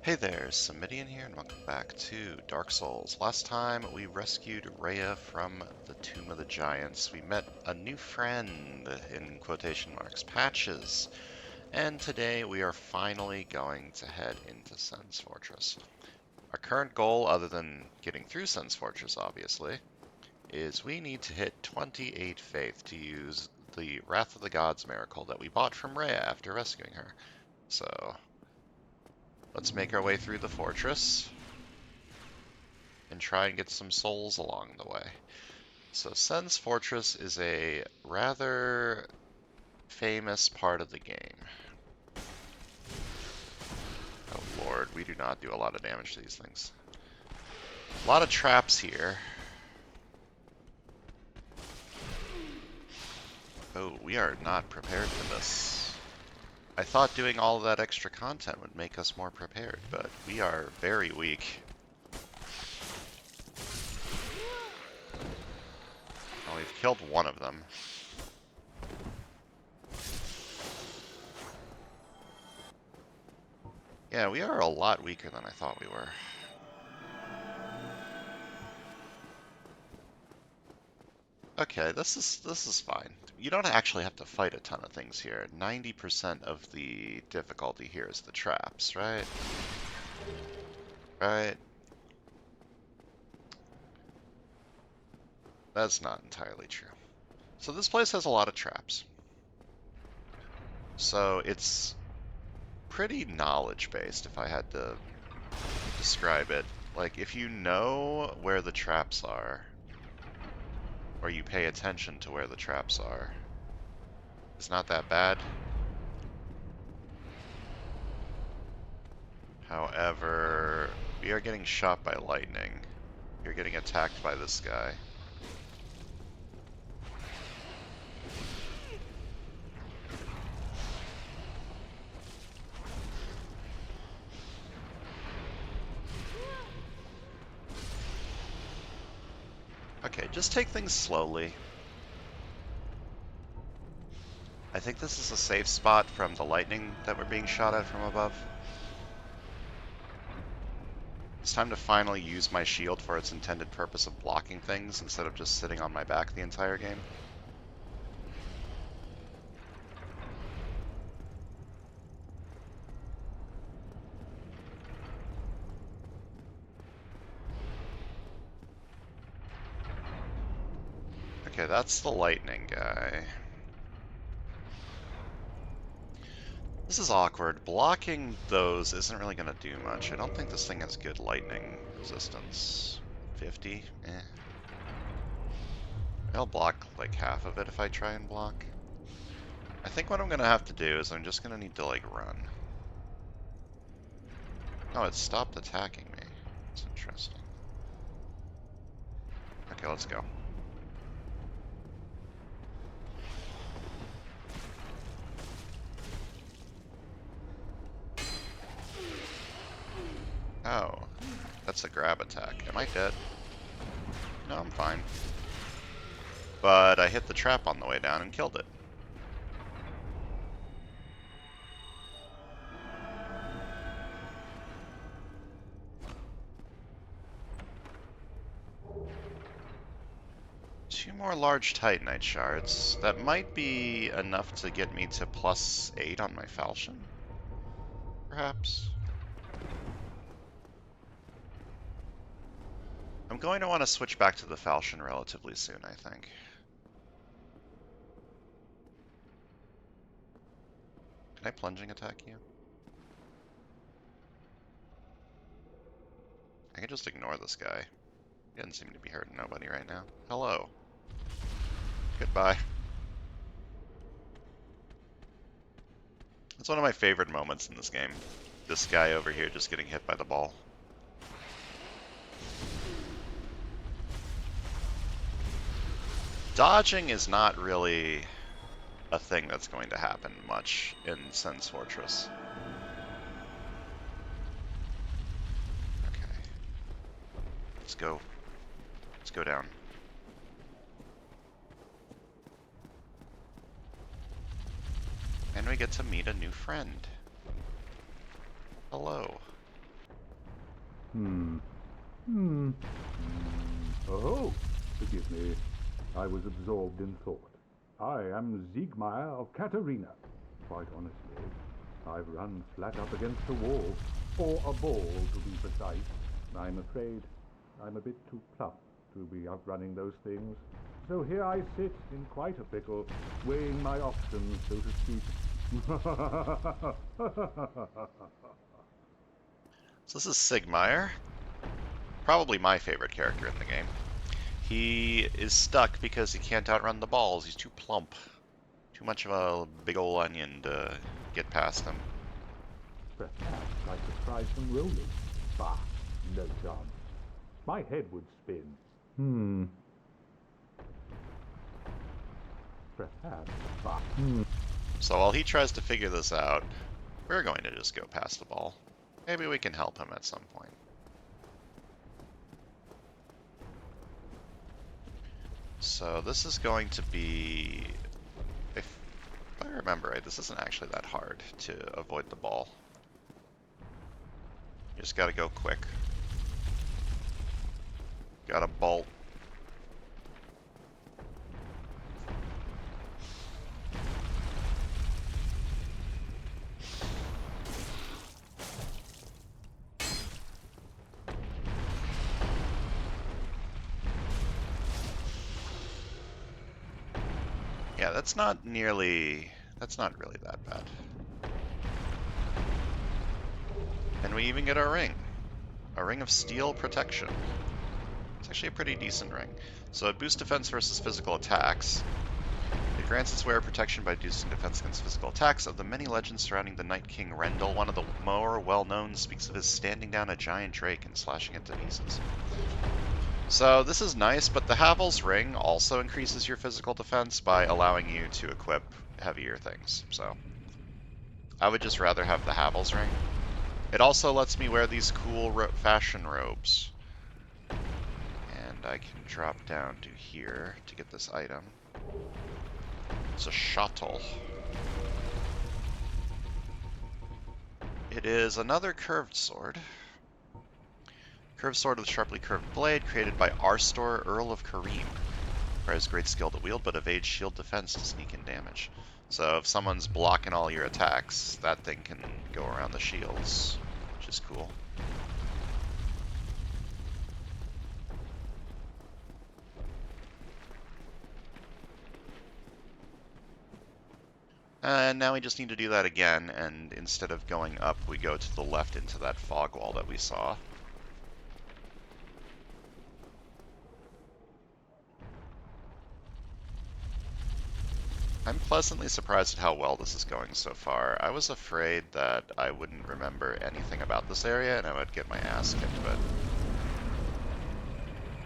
Hey there, Samitian here, and welcome back to Dark Souls. Last time we rescued Rhea from the Tomb of the Giants. We met a new friend, in quotation marks, Patches. And today we are finally going to head into Sen's Fortress. Our current goal, other than getting through Sen's Fortress, obviously, is we need to hit 28 faith to use the Wrath of the Gods miracle that we bought from Rhea after rescuing her. So, let's make our way through the fortress and try and get some souls along the way. So Sen's Fortress is a rather famous part of the game. Oh lord, we do not do a lot of damage to these things. A lot of traps here. Oh, we are not prepared for this. I thought doing all of that extra content would make us more prepared, but we are very weak. Well, we've killed one of them. Yeah, we are a lot weaker than I thought we were. Okay, this is fine. You don't actually have to fight a ton of things here. 90% of the difficulty here is the traps, right? Right? That's not entirely true. So this place has a lot of traps. So it's pretty knowledge-based, if I had to describe it. Like, if you know where the traps are, or you pay attention to where the traps are, it's not that bad. However, we are getting shot by lightning. You're getting attacked by this guy. Okay, just take things slowly. I think this is a safe spot from the lightning that we're being shot at from above. It's time to finally use my shield for its intended purpose of blocking things instead of just sitting on my back the entire game. Okay, that's the lightning guy. This is awkward. Blocking those isn't really going to do much. I don't think this thing has good lightning resistance. 50? Eh. I'll block like half of it if I try and block. I think what I'm going to have to do is I'm just going to need to like run. Oh, it stopped attacking me. That's interesting. Okay, let's go. Oh, that's a grab attack. Am I dead? No, I'm fine. But I hit the trap on the way down and killed it. Two more large Titanite shards. That might be enough to get me to +8 on my falchion? Perhaps? I'm going to want to switch back to the falchion relatively soon, I think. Can I plunging attack you? I can just ignore this guy. He doesn't seem to be hurting nobody right now. Hello. Goodbye. It's one of my favorite moments in this game. This guy over here just getting hit by the ball. Dodging is not really a thing that's going to happen much in Sen's Fortress. Okay. Let's go. Let's go down. And we get to meet a new friend. Hello. Hmm. Hmm. Oh, forgive me. I was absorbed in thought. I am Siegmeyer of Katerina. Quite honestly, I've run flat up against a wall, or a ball to be precise. I'm afraid I'm a bit too plump to be outrunning those things. So here I sit in quite a pickle, weighing my options, so to speak. So this is Sigmire, probably my favorite character in the game. He is stuck because he can't outrun the balls. He's too plump. Too much of a big ol' onion to get past him. Perhaps I could try some rolling. Bah, no chance. My head would spin. Hmm. Perhaps. Bah. So while he tries to figure this out, we're going to just go past the ball. Maybe we can help him at some point. So this is going to be, if I remember right, this isn't actually that hard to avoid the ball. You just gotta go quick. Gotta bolt. Yeah, that's not really that bad. And we even get a ring of steel protection. It's actually a pretty decent ring. So it boosts defense versus physical attacks. It grants its wearer protection by boosting defense against physical attacks. Of the many legends surrounding the Night King Rendell, one of the more well-known speaks of his standing down a giant drake and slashing it to pieces. So this is nice, but the Havel's Ring also increases your physical defense by allowing you to equip heavier things. So I would just rather have the Havel's Ring. It also lets me wear these cool fashion robes. And I can drop down to here to get this item. It's a shuttle. It is another curved sword. Curved sword with sharply curved blade, created by Arstor, Earl of Kareem. Requires great skill to wield, but evades shield defense to sneak in damage. So if someone's blocking all your attacks, that thing can go around the shields, which is cool. And now we just need to do that again, and instead of going up, we go to the left into that fog wall that we saw. I'm pleasantly surprised at how well this is going so far. I was afraid that I wouldn't remember anything about this area and I would get my ass kicked, but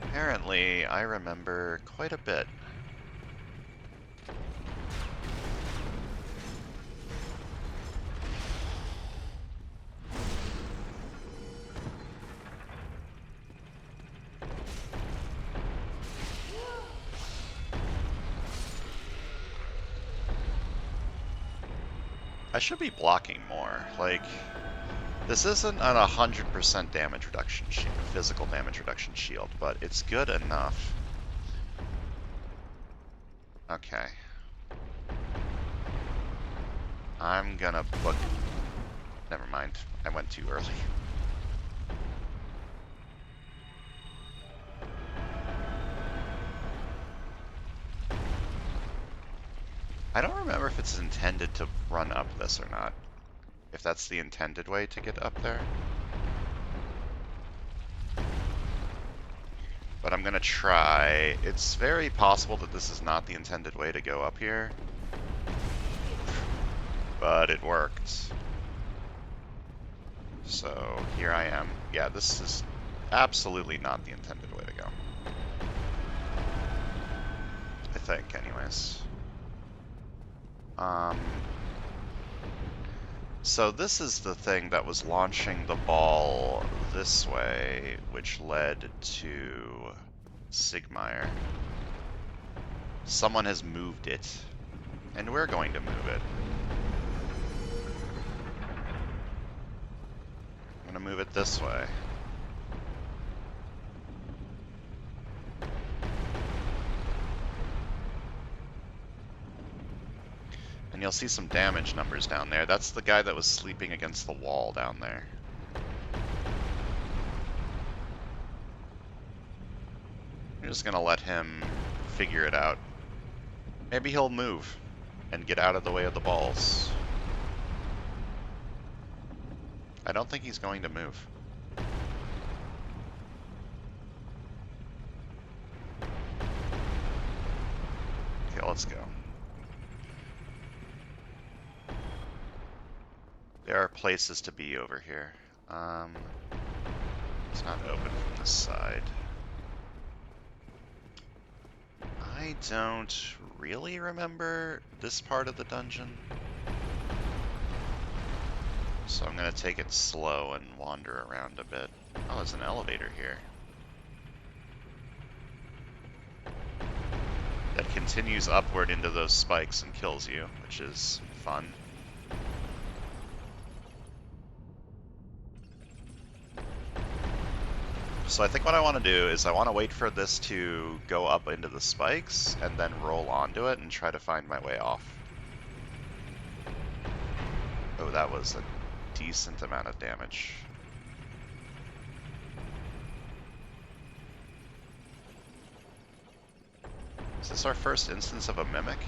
apparently I remember quite a bit. I should be blocking more. Like, this isn't an 100% damage reduction shield, physical damage reduction shield, but it's good enough. Okay. I'm gonna book... Never mind. I went too early. I don't remember if it's intended to run up this or not. If that's the intended way to get up there. But I'm gonna try. It's very possible that this is not the intended way to go up here. But it worked. So here I am. Yeah, this is absolutely not the intended way to go. I think, anyways. So this is the thing that was launching the ball this way, which led to Sigmire. Someone has moved it, and we're going to move it. I'm going to move it this way. And you'll see some damage numbers down there. That's the guy that was sleeping against the wall down there. I'm just gonna let him figure it out. Maybe he'll move and get out of the way of the balls. I don't think he's going to move. Okay, let's go. There are places to be over here. It's not open from this side. I don't really remember this part of the dungeon. So I'm gonna take it slow and wander around a bit. Oh, there's an elevator here. That continues upward into those spikes and kills you, which is fun. So I think what I want to do is I want to wait for this to go up into the spikes and then roll onto it and try to find my way off. Oh, that was a decent amount of damage. Is this our first instance of a mimic?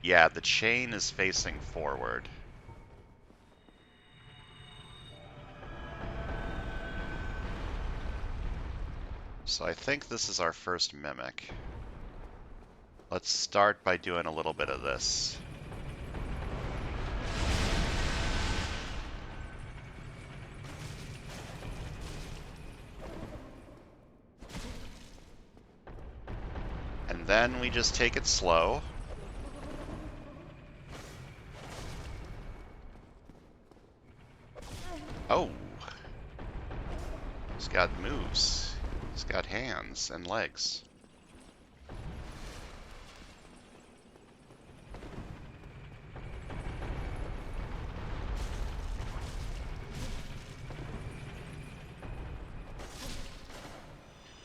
Yeah, the chain is facing forward. So I think this is our first mimic. Let's start by doing a little bit of this. And then we just take it slow. Oh! He's got moves. He's got hands and legs.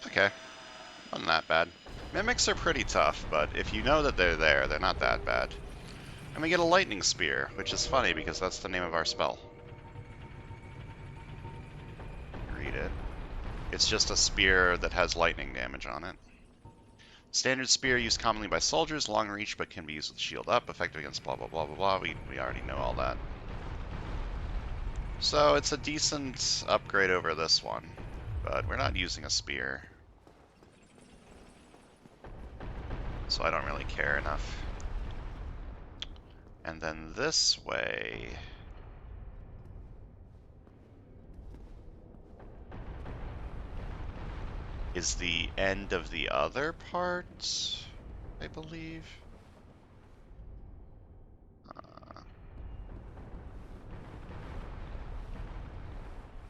Okay, wasn't that bad. Mimics are pretty tough, but if you know that they're there, they're not that bad. And we get a lightning spear, which is funny because that's the name of our spell. Read it. It's just a spear that has lightning damage on it. Standard spear used commonly by soldiers, long reach but can be used with shield up, effective against blah blah blah blah blah. We already know all that. So it's a decent upgrade over this one, but we're not using a spear. So I don't really care enough. And then this way... is the end of the other part, I believe.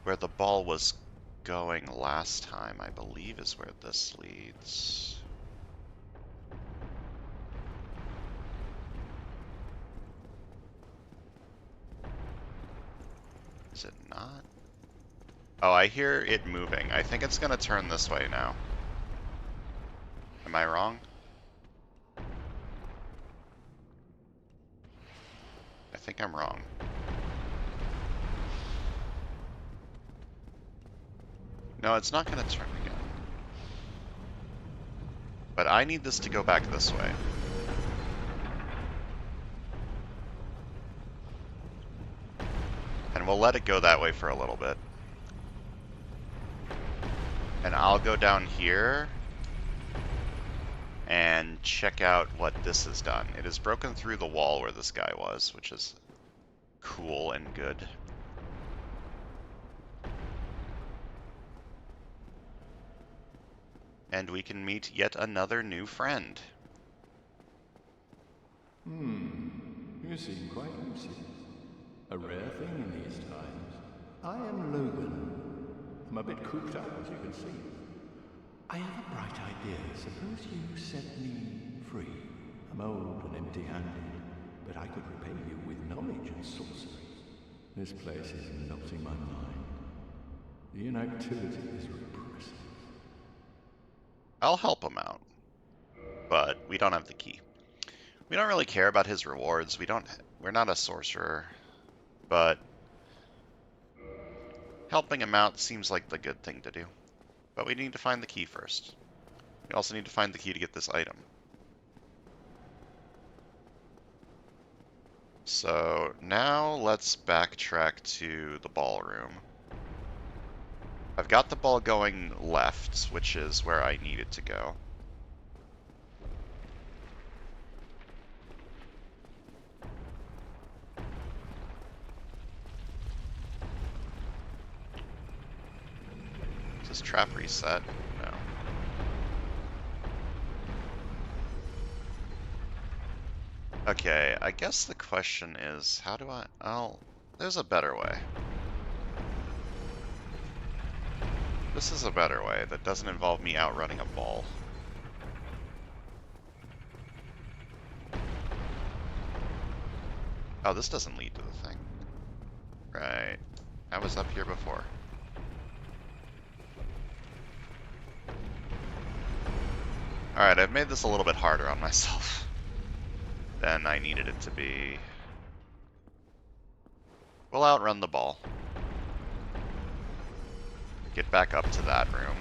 Where the ball was going last time, I believe, is where this leads. Is it not? Oh, I hear it moving. I think it's gonna turn this way now. Am I wrong? I think I'm wrong. No, it's not gonna turn again. But I need this to go back this way. And we'll let it go that way for a little bit. And I'll go down here and check out what this has done. It has broken through the wall where this guy was, which is cool and good. And we can meet yet another new friend. You seem quite lucid. A rare thing in these times. I am Logan. I'm a bit cooped up, as you can see. I have a bright idea. Suppose you set me free. I'm old and empty-handed, but I could repay you with knowledge and sorcery. This place is melting my mind. The inactivity is repressive. I'll help him out, but we don't have the key. We don't really care about his rewards. We're not a sorcerer, but helping him out seems like the good thing to do. But we need to find the key first. We also need to find the key to get this item. So now let's backtrack to the ballroom. I've got the ball going left, which is where I need it to go. Is this trap reset? No. Okay, I guess the question is, how do there's a better way. This is a better way that doesn't involve me outrunning a ball. Oh, this doesn't lead to the thing. Right. I was up here before. Alright, I've made this a little bit harder on myself than I needed it to be. We'll outrun the ball. Get back up to that room.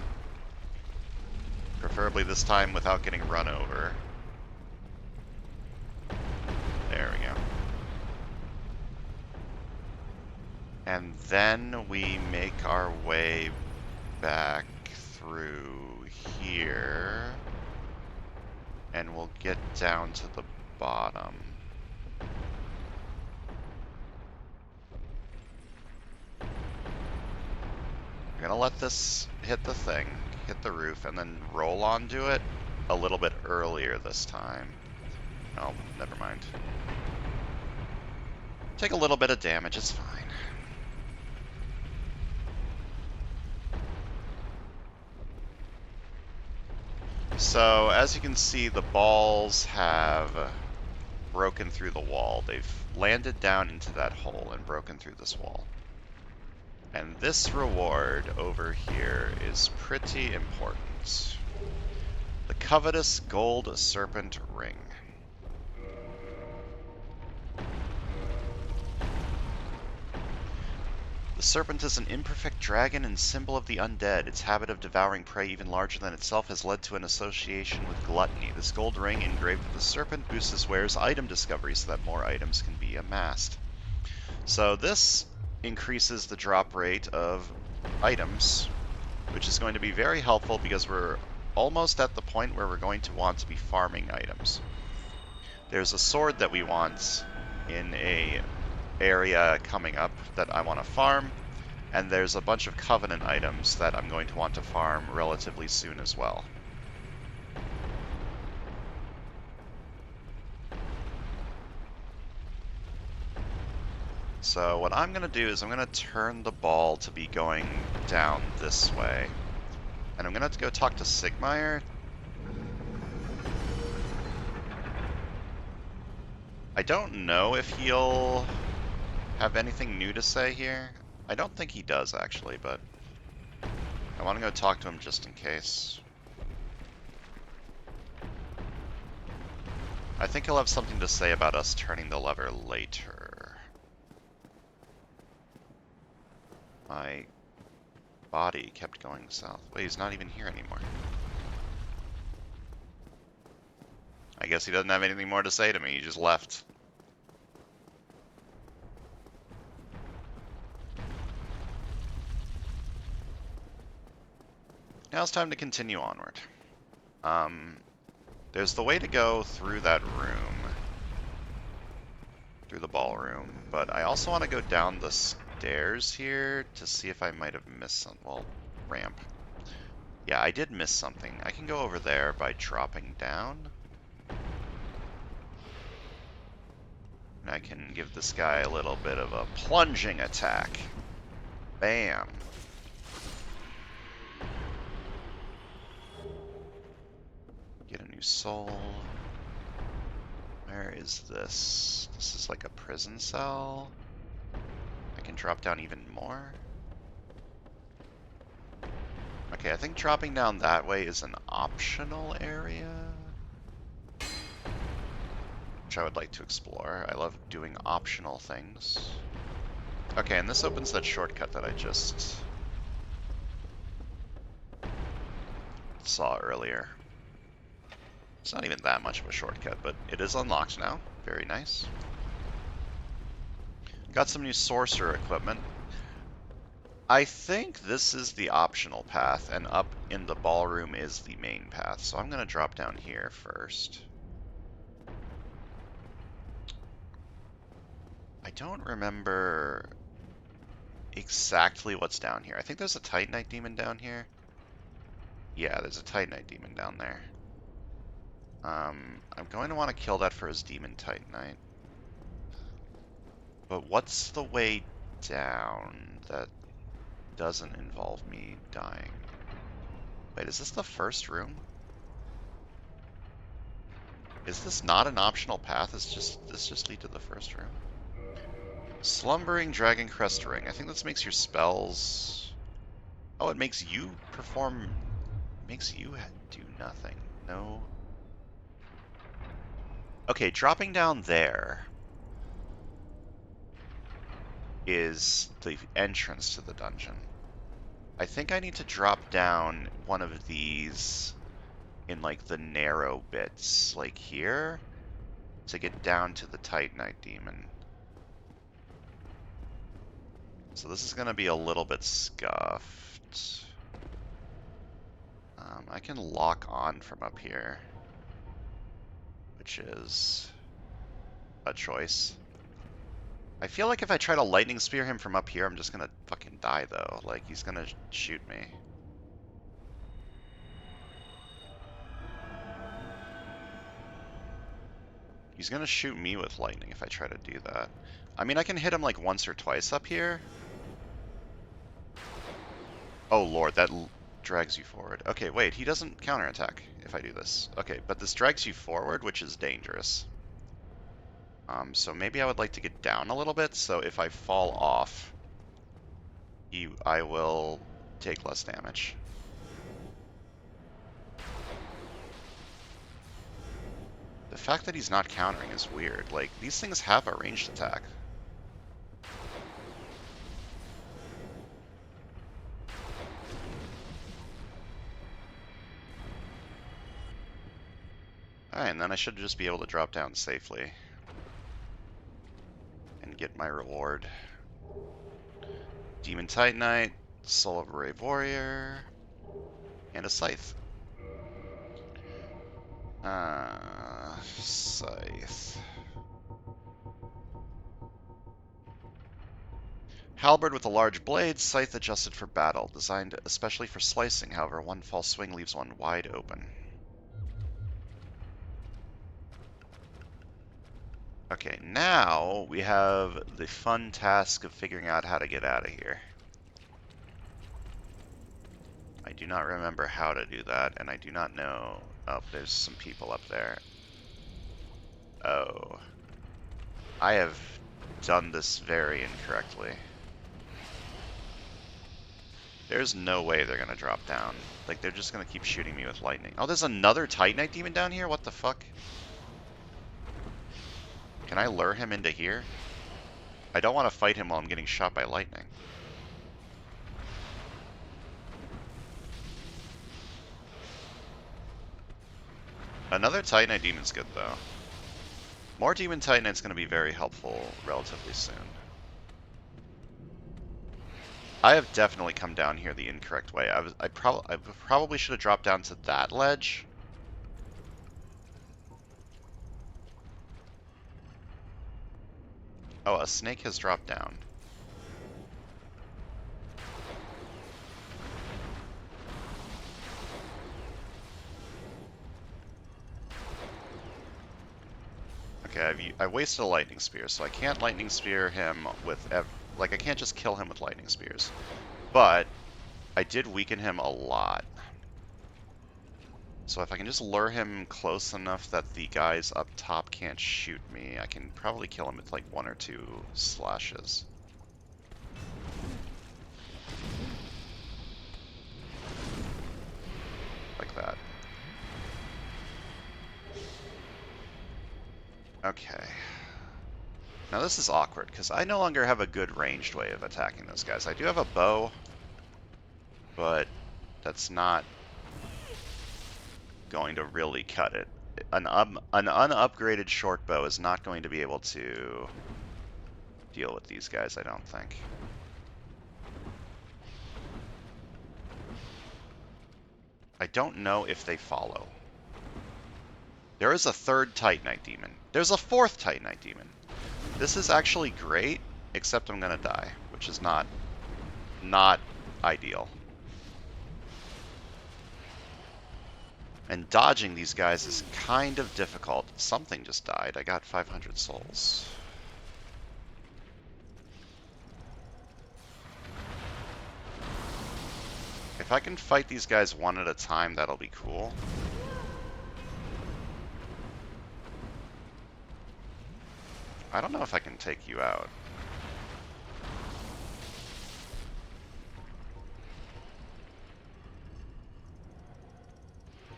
Preferably this time without getting run over. There we go. And then we make our way back through here. And we'll get down to the bottom. I'm gonna let this hit the thing, hit the roof, and then roll onto it a little bit earlier this time. Oh, never mind. Take a little bit of damage, it's fine. So, as you can see, the balls have broken through the wall. They've landed down into that hole and broken through this wall. And this reward over here is pretty important. The covetous gold serpent ring. The serpent is an imperfect dragon and symbol of the undead. Its habit of devouring prey even larger than itself has led to an association with gluttony. This gold ring engraved with the serpent boosts this wearer's item discovery so that more items can be amassed. So this increases the drop rate of items, which is going to be very helpful because we're almost at the point where we're going to want to be farming items. There's a sword that we want in a area coming up that I want to farm, and there's a bunch of Covenant items that I'm going to want to farm relatively soon as well. So what I'm going to do is I'm going to turn the ball to be going down this way, and I'm going to have to go talk to Sigmire. I don't know if he'll have anything new to say here. I don't think he does, actually, but I want to go talk to him just in case. I think he'll have something to say about us turning the lever later. My body kept going south. Wait, he's not even here anymore. I guess he doesn't have anything more to say to me. He just left. Now it's time to continue onward. There's the way to go through that room, through the ballroom, but I also want to go down the stairs here to see if I might have missed some, well, ramp. Yeah, I did miss something. I can go over there by dropping down. And I can give this guy a little bit of a plunging attack. Bam. Get a new soul. Where is this? This is like a prison cell. I can drop down even more. Okay, I think dropping down that way is an optional area. which I would like to explore. I love doing optional things. Okay, and this opens that shortcut that I just saw earlier. It's not even that much of a shortcut, but it is unlocked now. Very nice. Got some new sorcerer equipment. I think this is the optional path, and up in the ballroom is the main path. So I'm going to drop down here first. I don't remember exactly what's down here. I think there's a Titanite demon down here. Yeah, there's a Titanite demon down there. I'm going to want to kill that for his demon Titanite. But what's the way down that doesn't involve me dying? Wait, is this the first room? Is this not an optional path? Does this just lead to the first room? Slumbering Dragon Crest Ring. I think this makes your spells... Oh, it makes you perform... Makes you do nothing. No. Okay, dropping down there is the entrance to the dungeon. I think I need to drop down one of these in like the narrow bits, like here, to get down to the Titanite demon. So this is going to be a little bit scuffed. I can lock on from up here, which is a choice. I feel like if I try to lightning spear him from up here, I'm just going to fucking die, though. Like, he's going to shoot me. He's going to shoot me with lightning if I try to do that. I mean, I can hit him like once or twice up here. Oh lord, that drags you forward. Okay, wait, he doesn't counterattack if I do this. Okay, but this drags you forward, which is dangerous. So maybe I would like to get down a little bit, so if I fall off, I will take less damage. The fact that he's not countering is weird. Like, these things have a ranged attack. Alright, and then I should just be able to drop down safely and get my reward. Demon Titanite, Soul of a Brave Warrior, and a Scythe. Scythe. Halberd with a large blade, scythe adjusted for battle, designed especially for slicing, however, one false swing leaves one wide open. Okay, now we have the fun task of figuring out how to get out of here. I do not remember how to do that, and I do not know... Oh, there's some people up there. Oh. I have done this very incorrectly. There's no way they're gonna drop down. Like, they're just gonna keep shooting me with lightning. Oh, there's another Titanite demon down here? What the fuck? Can I lure him into here? I don't want to fight him while I'm getting shot by lightning. Another Titanite demon's good, though. More Demon Titanite's going to be very helpful relatively soon. I have definitely come down here the incorrect way. I probably should have dropped down to that ledge. Oh, a snake has dropped down. Okay, I wasted a lightning spear, so I can't lightning spear him with... Like, I can't just kill him with lightning spears. But I did weaken him a lot. So if I can just lure him close enough that the guys up top can't shoot me, I can probably kill him with like 1 or 2 slashes. Like that. Okay. Now this is awkward, because I no longer have a good ranged way of attacking those guys. I do have a bow, but that's not going to really cut it. An unupgraded short bow is not going to be able to deal with these guys, I don't think. I don't know if they follow. There is a third Titanite demon. There's a fourth Titanite demon. This is actually great, except I'm gonna die, which is not ideal. And dodging these guys is kind of difficult. Something just died. I got 500 souls. If I can fight these guys one at a time, that'll be cool. I don't know if I can take you out.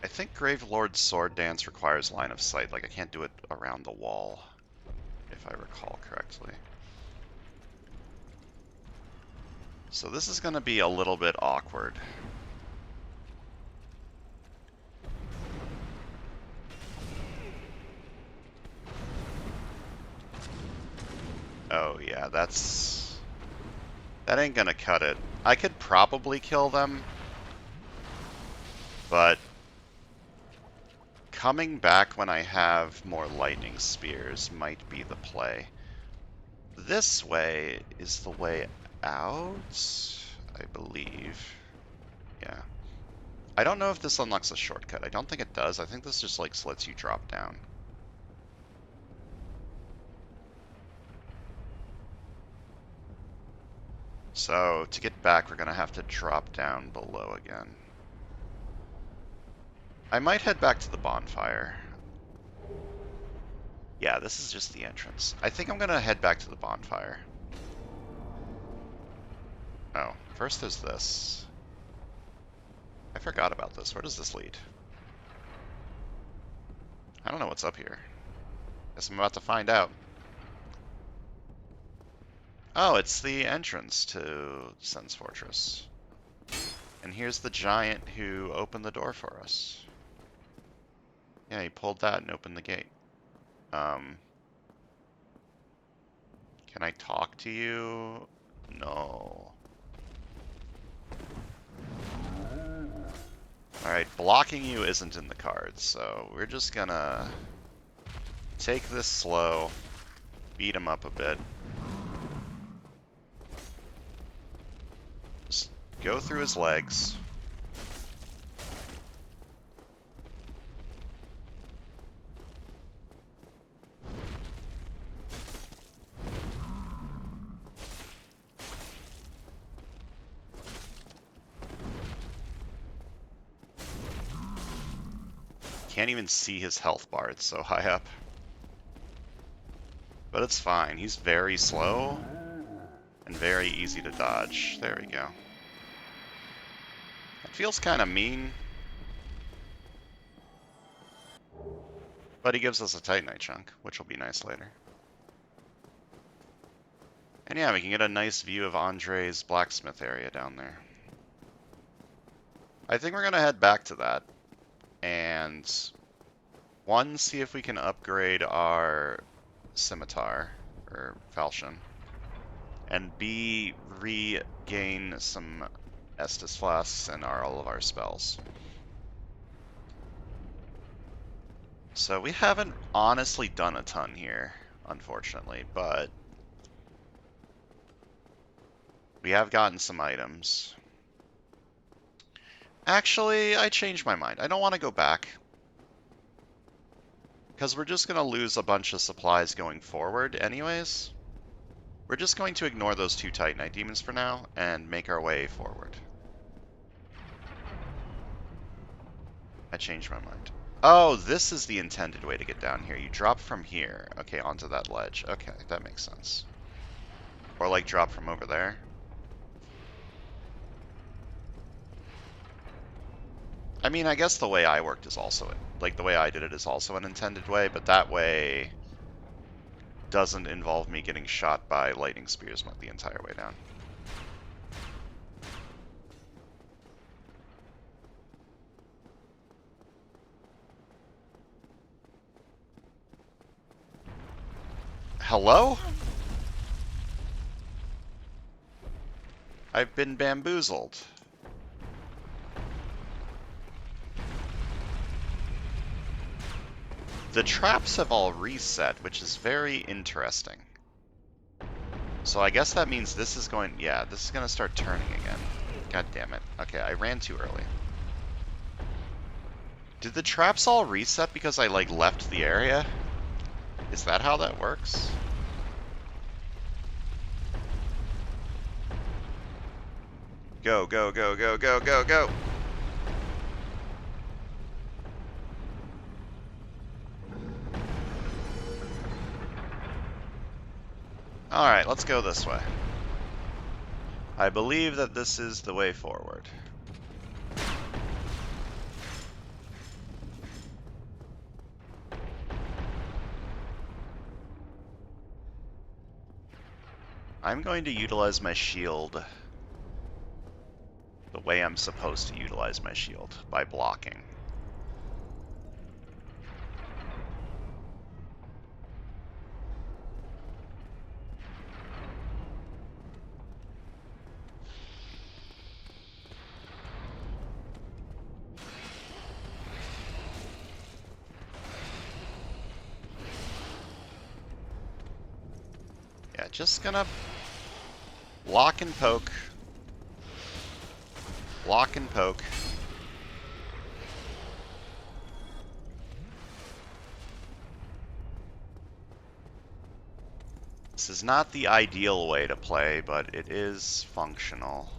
I think Gravelord's Sword Dance requires line of sight. Like, I can't do it around the wall, if I recall correctly. So this is going to be a little bit awkward. Oh yeah, that ain't gonna cut it. I could probably kill them, but coming back when I have more lightning spears might be the play. This way is the way out, I believe. Yeah. I don't know if this unlocks a shortcut. I don't think it does. I think this just like lets you drop down. So to get back, we're gonna have to drop down below again. I might head back to the bonfire. Yeah, this is just the entrance. I think I'm gonna head back to the bonfire. Oh, first there's this. I forgot about this. Where does this lead? I don't know what's up here. Guess I'm about to find out. Oh, it's the entrance to Sen's Fortress. And here's the giant who opened the door for us. Yeah, he pulled that and opened the gate. Can I talk to you? No. Alright, blocking you isn't in the cards, so we're just gonna take this slow, beat him up a bit. Just go through his legs. Can't even see his health bar, it's so high up. But it's fine, he's very slow and very easy to dodge. There we go. It feels kind of mean. But he gives us a Titanite chunk, which will be nice later. And yeah, we can get a nice view of Andre's blacksmith area down there. I think we're going to head back to that. And one, see if we can upgrade our scimitar, or falchion. And B, regain some Estus flasks and all of our spells. So we haven't honestly done a ton here, unfortunately, but we have gotten some items. Actually, I changed my mind. I don't want to go back. Because we're just going to lose a bunch of supplies going forward anyways. We're just going to ignore those two Titanite demons for now and make our way forward. I changed my mind. Oh, this is the intended way to get down here. You drop from here, okay, onto that ledge. Okay, that makes sense. Or like drop from over there. I mean, I guess the way I worked is also, like the way I did it is also an intended way, but that way doesn't involve me getting shot by lightning spears the entire way down. Hello? I've been bamboozled. The traps have all reset, which is very interesting. So I guess that means this is going... Yeah, this is going to start turning again. God damn it. Okay, I ran too early. Did the traps all reset because I, like, left the area? Is that how that works? Go, go, go, go, go, go, go! Alright, let's go this way. I believe that this is the way forward. I'm going to utilize my shield the way I'm supposed to utilize my shield, by blocking. Yeah, just gonna block and poke. Block and poke. This is not the ideal way to play, but it is functional.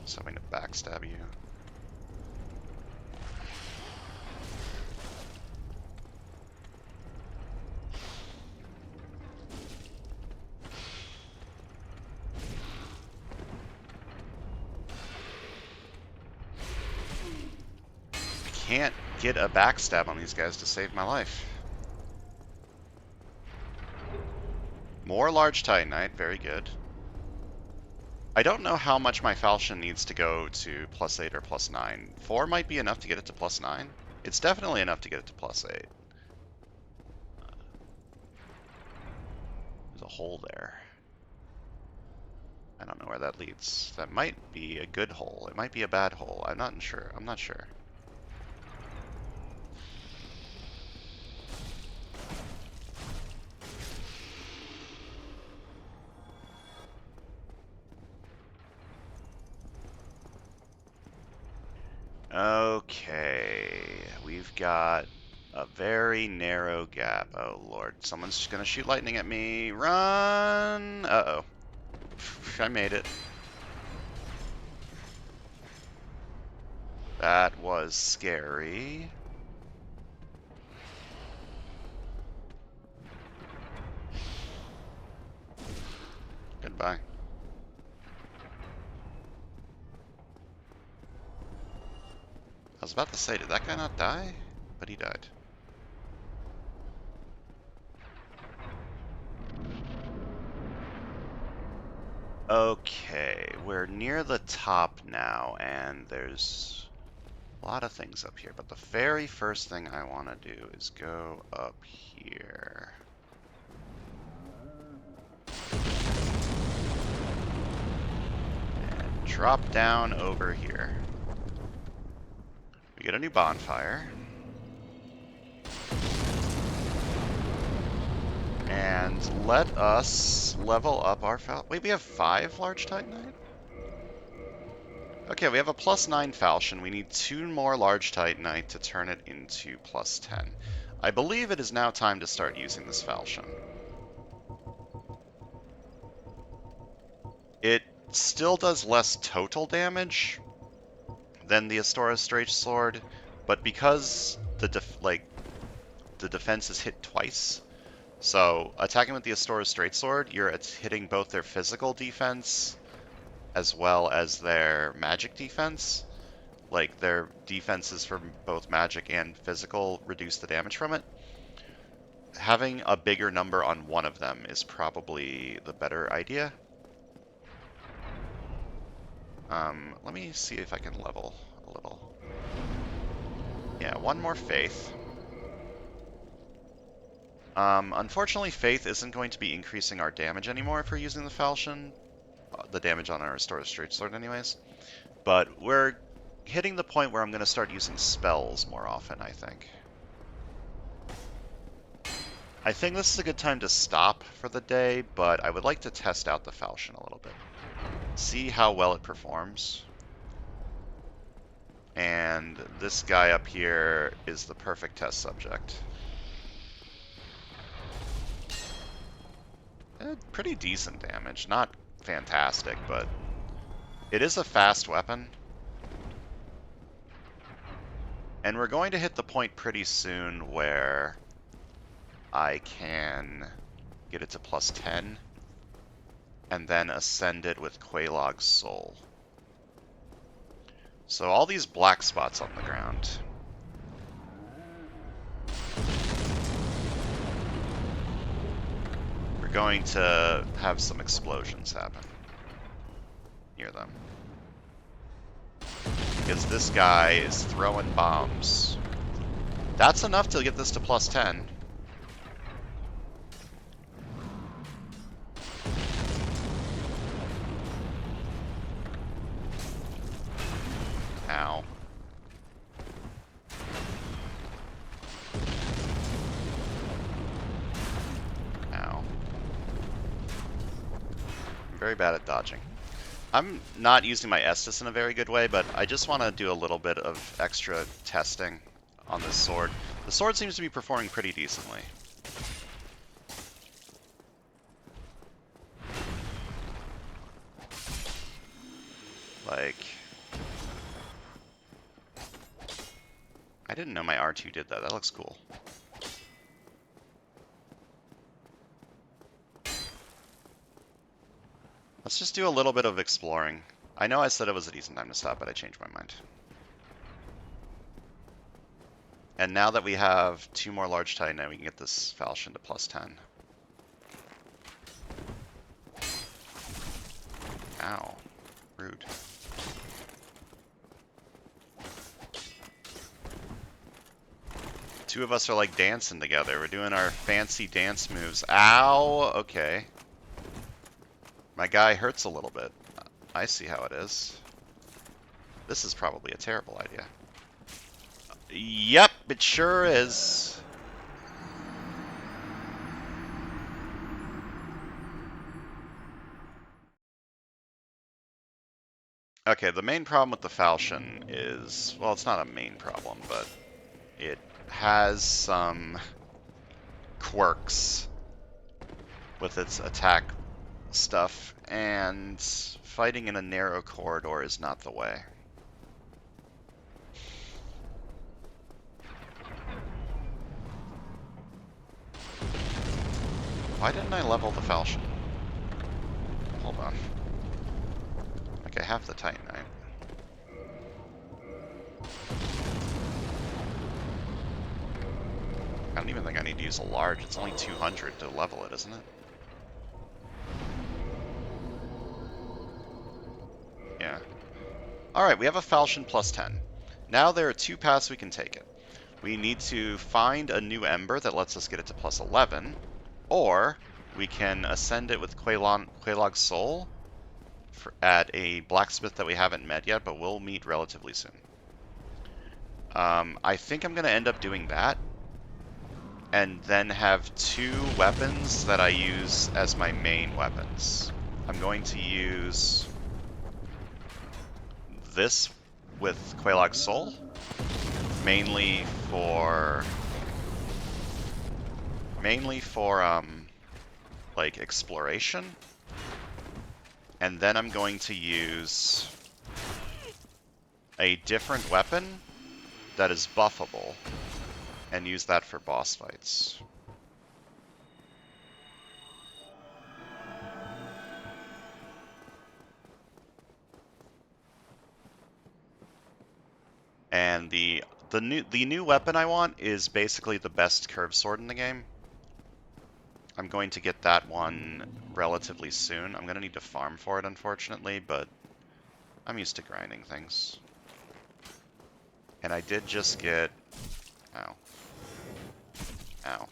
So I'm going to backstab you. Can't get a backstab on these guys to save my life. More large Titanite, very good. I don't know how much my falchion needs to go to +8 or +9. 4 might be enough to get it to +9. It's definitely enough to get it to +8. There's a hole there. I don't know where that leads. That might be a good hole. It might be a bad hole. I'm not sure. I'm not sure. Okay, we've got a very narrow gap. Oh lord, someone's just gonna shoot lightning at me. Run! Uh-oh. I made it. That was scary. Goodbye. I was about to say, did that guy not die? But he died. Okay, we're near the top now, and there's a lot of things up here, but the very first thing I want to do is go up here. And drop down over here. We get a new bonfire. And let us level up our Wait, we have 5 large Titanite? Okay, we have a +9 falchion. We need 2 more large Titanite to turn it into +10. I believe it is now time to start using this falchion. It still does less total damage than the Astora's Straight Sword, but because the defense is hit twice, So attacking with the Astora's Straight Sword, you're hitting both their physical defense as well as their magic defense. Like their defenses from both magic and physical reduce the damage from it. Having a bigger number on one of them is probably the better idea. Let me see if I can level a little. Yeah, one more faith. Unfortunately, faith isn't going to be increasing our damage anymore if we're using the falchion. The damage on our Restored Straight Sword anyways. But we're hitting the point where I'm going to start using spells more often, I think. I think this is a good time to stop for the day, but I would like to test out the falchion a little bit. See how well it performs. And this guy up here is the perfect test subject. Pretty decent damage. Not fantastic, but it is a fast weapon. And we're going to hit the point pretty soon where I can get it to plus 10 and then ascend it with Quelaag's Soul. So all these black spots on the ground. We're going to have some explosions happen near them. Because this guy is throwing bombs. That's enough to get this to plus 10. Ow. Ow. I'm very bad at dodging. I'm not using my Estus in a very good way, but I just want to do a little bit of extra testing on this sword. The sword seems to be performing pretty decently. Like... I didn't know my R2 did that. That looks cool. Let's just do a little bit of exploring. I know I said it was a decent time to stop, but I changed my mind. And now that we have 2 more large titanite, we can get this falchion to plus 10. Ow. Rude. Two of us are like dancing together. We're doing our fancy dance moves. Ow! Okay. My guy hurts a little bit. I see how it is. This is probably a terrible idea. Yep, it sure is. Okay, the main problem with the falchion is, well, it's not a main problem, but it has some quirks with its attack stuff, and fighting in a narrow corridor is not the way. Why didn't I level the falchion? Hold on. Okay, half the titanite. I don't even think I need to use a large. It's only 200 to level it, isn't it? Yeah. Alright, we have a falchion plus 10. Now there are 2 paths we can take it. We need to find a new ember that lets us get it to plus 11, or we can ascend it with Quelaag's Soul at a blacksmith that we haven't met yet, but we'll meet relatively soon. I think I'm going to end up doing that, and then have 2 weapons that I use as my main weapons. I'm going to use this with Quelaag's Soul, mainly for like exploration, and then I'm going to use a different weapon that is buffable and use that for boss fights. And the new weapon I want is basically the best curved sword in the game. I'm going to get that one relatively soon. I'm gonna need to farm for it, unfortunately, but I'm used to grinding things. And I did just get... Ow. Ow.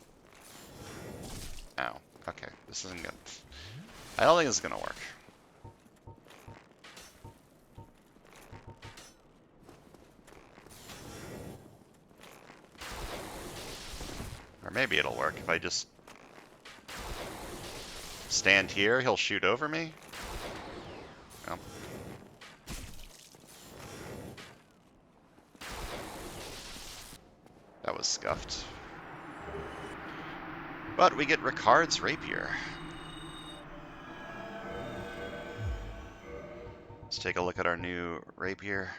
Ow. Okay, this isn't good. I don't think this is gonna work. Or maybe it'll work if I just stand here, he'll shoot over me. Well. That was scuffed. But we get Ricard's rapier. Let's take a look at our new rapier.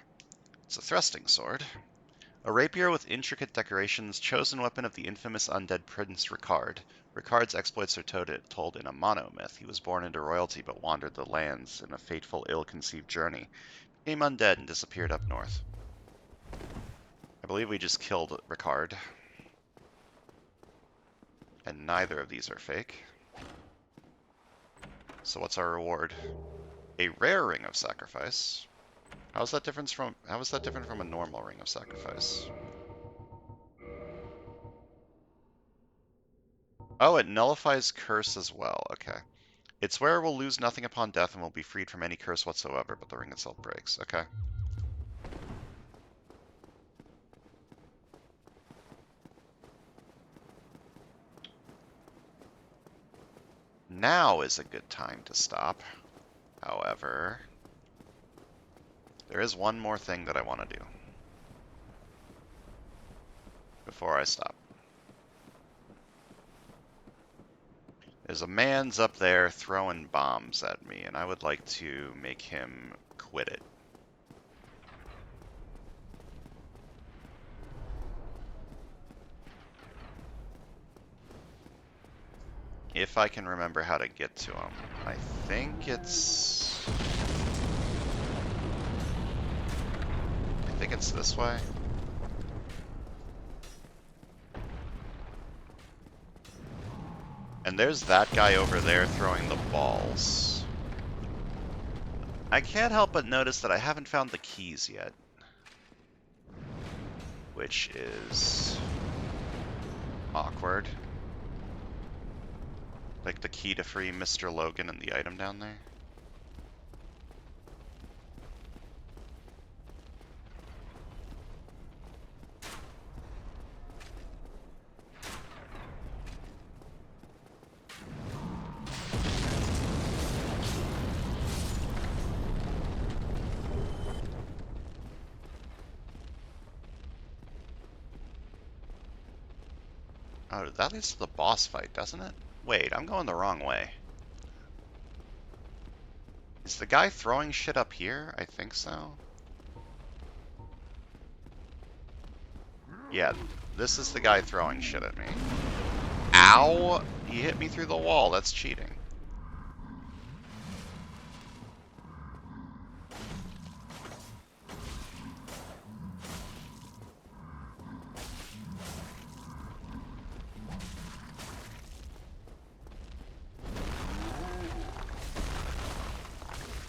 It's a thrusting sword. A rapier with intricate decorations, chosen weapon of the infamous undead Prince Ricard. Ricard's exploits are told in a monomyth. He was born into royalty but wandered the lands in a fateful, ill-conceived journey. Became undead and disappeared up north. I believe we just killed Ricard. And neither of these are fake. So what's our reward? A rare ring of sacrifice. How is that different from a normal ring of sacrifice? Oh, it nullifies curse as well. Okay. Its wearer will lose nothing upon death and will be freed from any curse whatsoever, but the ring itself breaks. Okay. Now is a good time to stop. However, there is one more thing that I want to do before I stop. There's a man's up there throwing bombs at me, and I would like to make him quit it. If I can remember how to get to him. I think it's this way. And there's that guy over there throwing the balls. I can't help but notice that I haven't found the keys yet. Which is awkward. Like the key to free Mr. Logan and the item down there. Oh, that leads to the boss fight, doesn't it? Wait, I'm going the wrong way. Is the guy throwing shit up here? I think so. Yeah, this is the guy throwing shit at me. Ow! He hit me through the wall. That's cheating.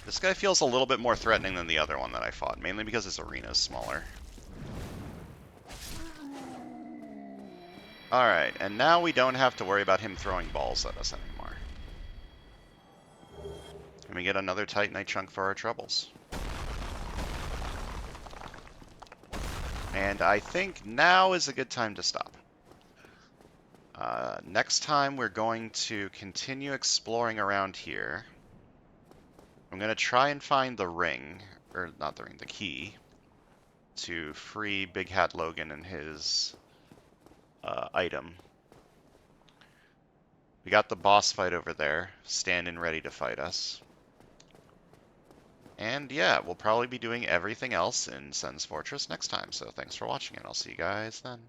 This guy feels a little bit more threatening than the other one that I fought, mainly because his arena is smaller. Alright, and now we don't have to worry about him throwing balls at us anymore. And we get another Titanite chunk for our troubles. And I think now is a good time to stop. Next time we're going to continue exploring around here. I'm going to try and find the ring, or not the ring, the key, to free Big Hat Logan and his item. We got the boss fight over there, standing ready to fight us. And yeah, we'll probably be doing everything else in Sen's Fortress next time, so thanks for watching, and I'll see you guys then.